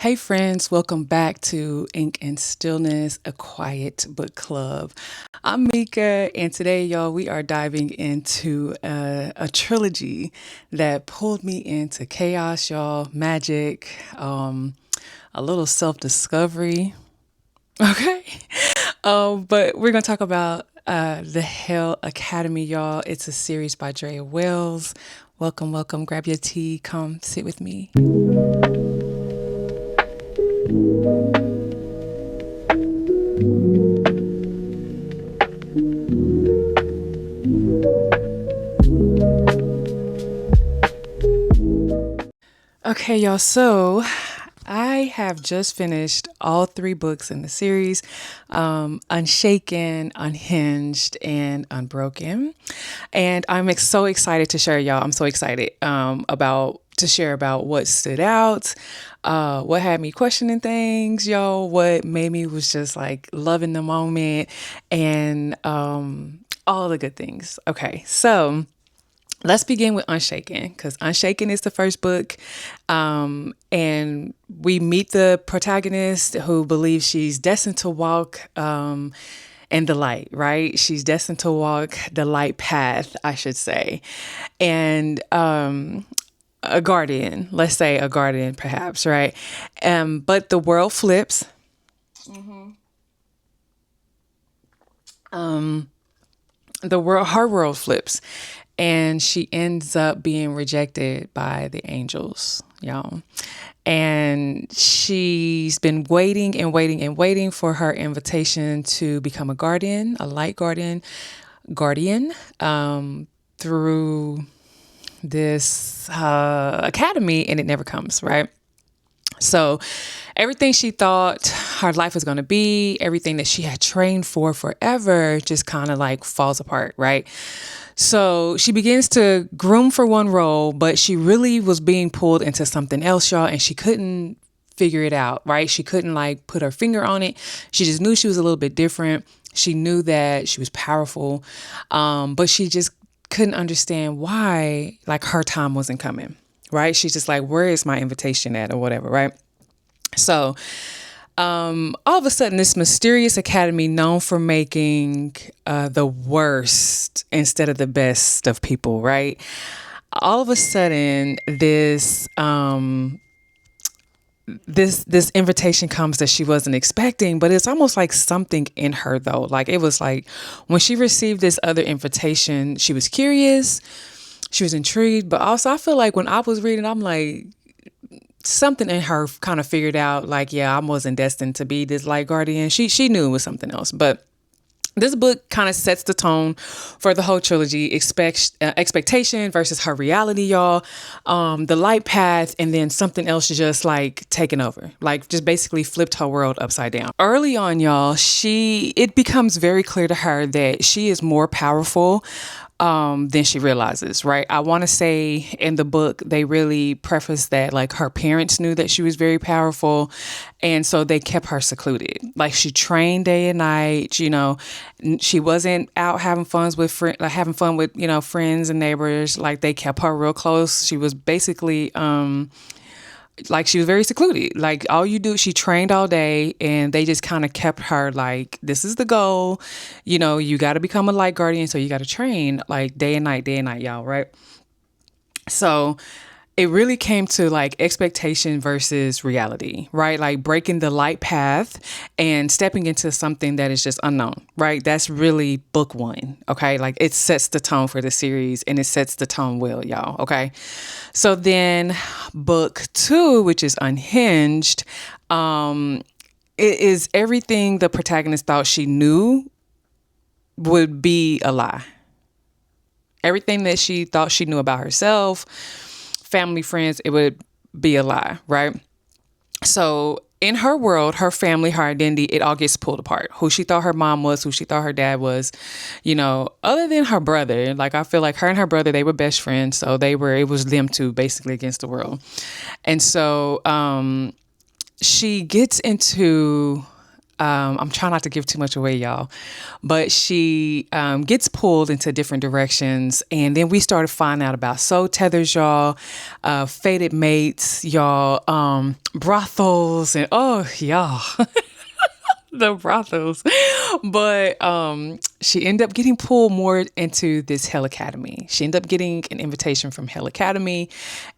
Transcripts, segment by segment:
Hey friends, welcome back to Ink Stillness, a quiet book club. I'm Mika, and today, y'all, we are diving into a trilogy that pulled me into chaos, y'all, magic, a little self-discovery. Okay. But we're gonna talk about the Hell Academy, y'all. It's a series by Dreia Wells. Welcome, welcome. Grab your tea, come sit with me. Okay, y'all. So I have just finished all three books in the series, Unshaken, Unhinged, and Unbroken. And so excited to share, y'all. I'm so excited about to share about what stood out, what had me questioning things, y'all, what made me was just like loving the moment, and all the good things. Okay, so let's begin with Unshaken, because Unshaken is the first book. And we meet the protagonist who believes she's destined to walk in the light, right? She's destined to walk the light path, I should say. And a guardian, let's say a guardian perhaps, right? But the world flips. Her world flips, and she ends up being rejected by the angels, y'all. And she's been waiting and waiting and waiting for her invitation to become a guardian, a light guardian, through this academy, and it never comes, right? So everything she thought her life was going to be, everything that she had trained for forever, just kind of like falls apart, right? So she begins to groom for one role, but she really was being pulled into something else, y'all, and she couldn't figure it out, right? She couldn't like put her finger on it. She just knew she was a little bit different. She knew that she was powerful, but she just couldn't understand why like her time wasn't coming, right? She's just like, where is my invitation at or whatever, right? So all of a sudden, this mysterious academy known for making the worst instead of the best of people, right? All of a sudden, this invitation comes that she wasn't expecting, but it's almost like something in her though. Like it was like when she received this other invitation, she was curious, she was intrigued, but also I feel like when I was reading, I'm like, something in her kind of figured out like, yeah, I wasn't destined to be this light guardian. She knew it was something else. But this book kind of sets the tone for the whole trilogy. Expectation versus her reality, y'all. The light path, and then something else just like taken over, like just basically flipped her world upside down. Early on, y'all, it becomes very clear to her that she is more powerful than she realizes, right? I want to say in the book, they really preface that like her parents knew that she was very powerful. And so they kept her secluded. Like she trained day and night, she wasn't out having fun with friends and neighbors. Like they kept her real close. She was basically, like she was very secluded. Like all you do, she trained all day, and they just kind of kept her like, this is the goal. You got to become a light guardian, so you got to train like day and night, y'all, right? So it really came to like expectation versus reality, right? Like breaking the light path and stepping into something that is just unknown, right? That's really book one, okay? Like it sets the tone for the series, and it sets the tone well, y'all, okay? So then book two, which is Unhinged, it is everything the protagonist thought she knew would be a lie. Everything that she thought she knew about herself, family, friends, it would be a lie, right? So in her world, her family, her identity, it all gets pulled apart. Who she thought her mom was, who she thought her dad was, other than her brother. Like I feel like her and her brother, they were best friends. So it was them two basically against the world. And so she gets into I'm trying not to give too much away, y'all, but she gets pulled into different directions. And then we started finding out about soul tethers, y'all, fated mates, y'all, brothels, and oh, y'all. The brothels. But she ended up getting pulled more into this Hell Academy. She ended up getting an invitation from Hell Academy,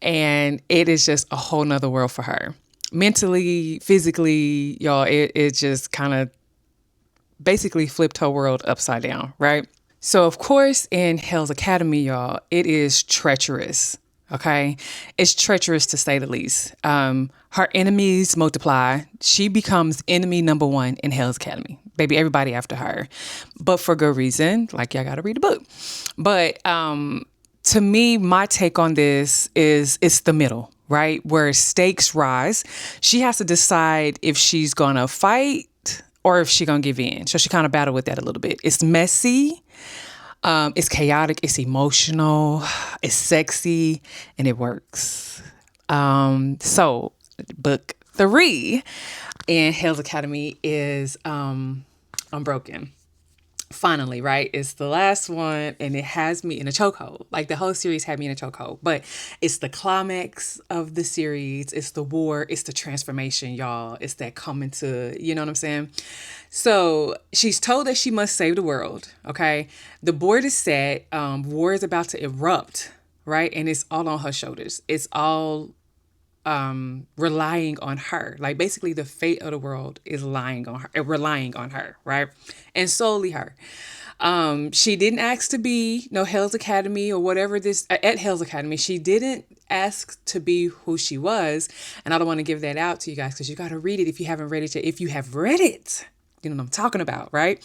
and it is just a whole nother world for her. Mentally, physically, y'all, it just kind of basically flipped her world upside down, right? So, of course, in Hell's Academy, y'all, it is treacherous. Okay. It's treacherous to say the least. Her enemies multiply. She becomes enemy number one in Hell's Academy. Baby, everybody after her. But for good reason. Like, y'all got to read the book. But to me, my take on this is it's the middle, right? Where stakes rise. She has to decide if she's going to fight or if she's going to give in. So she kind of battled with that a little bit. It's messy. It's chaotic, it's emotional, it's sexy, and it works. So book 3 in Hell's Academy is Unbroken. Finally, right? It's the last one, and it has me in a chokehold. Like, the whole series had me in a chokehold, but it's the climax of the series. It's the war. It's the transformation, y'all. It's that coming to, you know what I'm saying? So she's told that she must save the world. Okay. The board is set. War is about to erupt, right? And it's all on her shoulders. It's all relying on her. Like, basically the fate of the world is relying on her, right? And solely her. She didn't ask to be Hell's Academy or whatever this at Hell's Academy. She didn't ask to be who she was. And I don't want to give that out to you guys, because you got to read it if you haven't read it yet. If you have read it, you know what I'm talking about, right?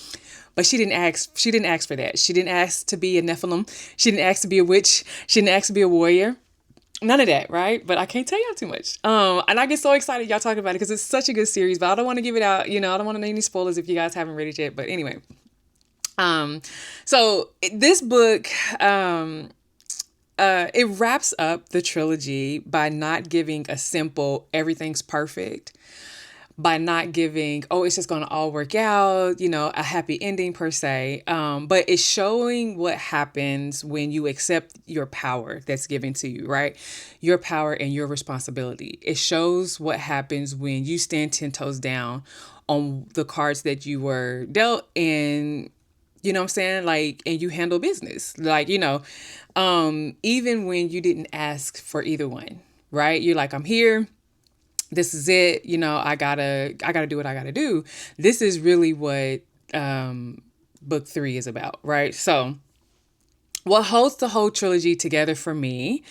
But she didn't ask for that. She didn't ask to be a Nephilim. She didn't ask to be a witch. She didn't ask to be a warrior. None of that, right? But I can't tell y'all too much. And I get so excited y'all talking about it because it's such a good series, but I don't want to give it out. I don't want to make any spoilers if you guys haven't read it yet. But anyway, so this book, it wraps up the trilogy by not giving a simple everything's perfect, by not giving, it's just going to all work out, a happy ending per se. But it's showing what happens when you accept your power that's given to you, right? Your power and your responsibility. It shows what happens when you stand 10 toes down on the cards that you were dealt, and you know what I'm saying? Like, and you handle business. Like, even when you didn't ask for either one, right? You're like, I'm here. This is it. I gotta do what I gotta do. This is really what book 3 is about, right? So what holds the whole trilogy together for me,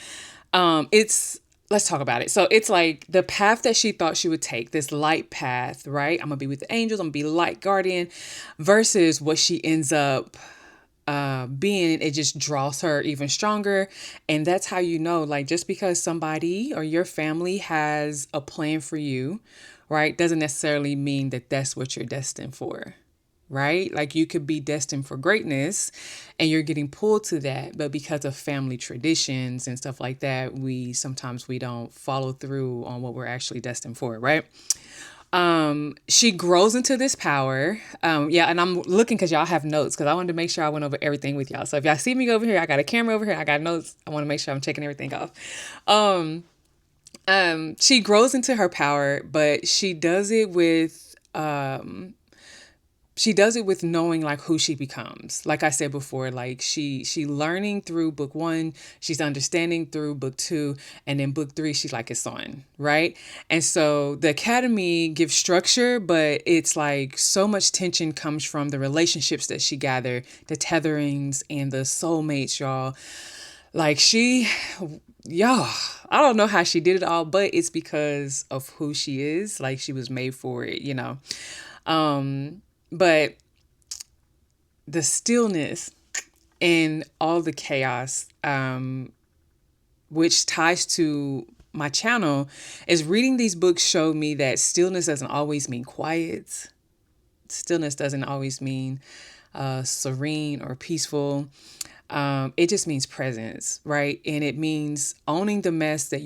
let's talk about it. So it's like the path that she thought she would take, this light path, right? I'm gonna be with the angels, I'm gonna be light guardian, versus what she ends up being. It just draws her even stronger. And that's how like, just because somebody or your family has a plan for you, right, doesn't necessarily mean that that's what you're destined for, right? Like, you could be destined for greatness and you're getting pulled to that, but because of family traditions and stuff like that, sometimes we don't follow through on what we're actually destined for, right? She grows into this power. And I'm looking because y'all have notes, because I wanted to make sure I went over everything with y'all. So if y'all see me go over here, I got a camera over here, I got notes. I want to make sure I'm checking everything off. She grows into her power, but she does it with knowing like who she becomes. Like I said before, like she learning through book 1, she's understanding through book 2, and then book 3, she's like, it's on, right? And so the academy gives structure, but it's like so much tension comes from the relationships that she gathered, the tetherings and the soulmates, y'all. Like I don't know how she did it all, but it's because of who she is. Like, she was made for it, But the stillness and all the chaos, which ties to my channel, is reading these books showed me that stillness doesn't always mean quiet. Stillness doesn't always mean serene or peaceful. It just means presence, right? And it means owning the mess and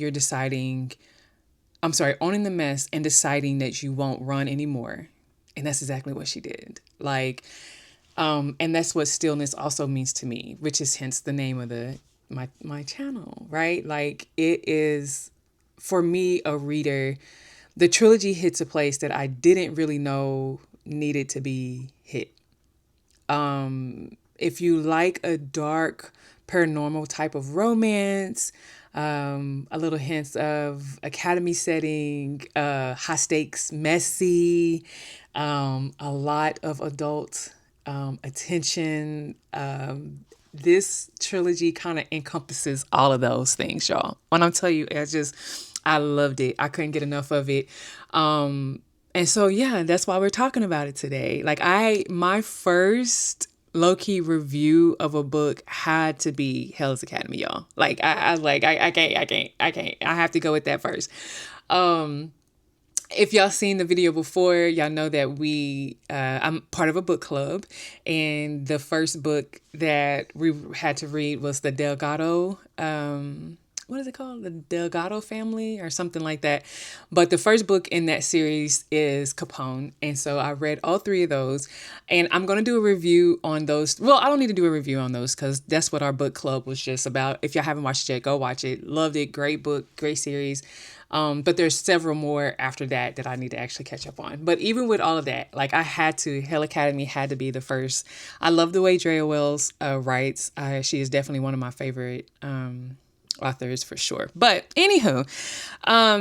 deciding that you won't run anymore. And that's exactly what she did. Like, and that's what stillness also means to me, which is hence the name of my channel, right? Like, it is, for me, a reader, the trilogy hits a place that I didn't really know needed to be hit. If you like a dark paranormal type of romance, a little hints of academy setting, high stakes, messy, a lot of adult attention. This trilogy kind of encompasses all of those things, y'all. When I'm telling you, I loved it. I couldn't get enough of it. And so, yeah, that's why we're talking about it today. Like, my first low-key review of a book had to be Hell's Academy, y'all. Like, I can't. I have to go with that first. If y'all seen the video before, y'all know that I'm part of a book club, and the first book that we had to read was the Delgado, what is it called? The Delgado family or something like that. But the first book in that series is Capone. And so I read all three of those, and I'm going to do a review on those. Well, I don't need to do a review on those because that's what our book club was just about. If y'all haven't watched it yet, go watch it. Loved it. Great book, great series. But there's several more after that I need to actually catch up on. But even with all of that, like, Hell Academy had to be the first. I love the way Dreia Wells writes. She is definitely one of my favorite authors for sure. But anywho,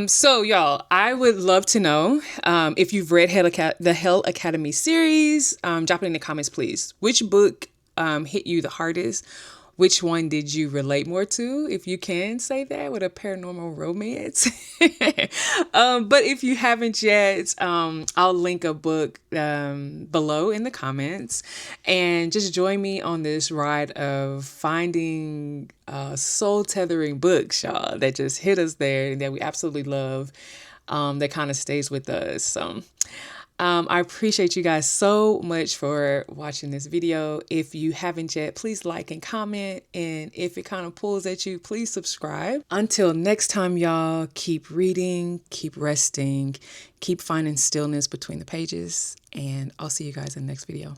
so y'all, I would love to know if you've read the Hell Academy series. Drop it in the comments, please. Which book hit you the hardest? Which one did you relate more to? If you can say that with a paranormal romance. But if you haven't yet, I'll link a book below in the comments. And just join me on this ride of finding soul-tethering books, y'all, that just hit us there and that we absolutely love, that kind of stays with us. So I appreciate you guys so much for watching this video. If you haven't yet, please like and comment. And if it kind of pulls at you, please subscribe. Until next time, y'all, keep reading, keep resting, keep finding stillness between the pages. And I'll see you guys in the next video.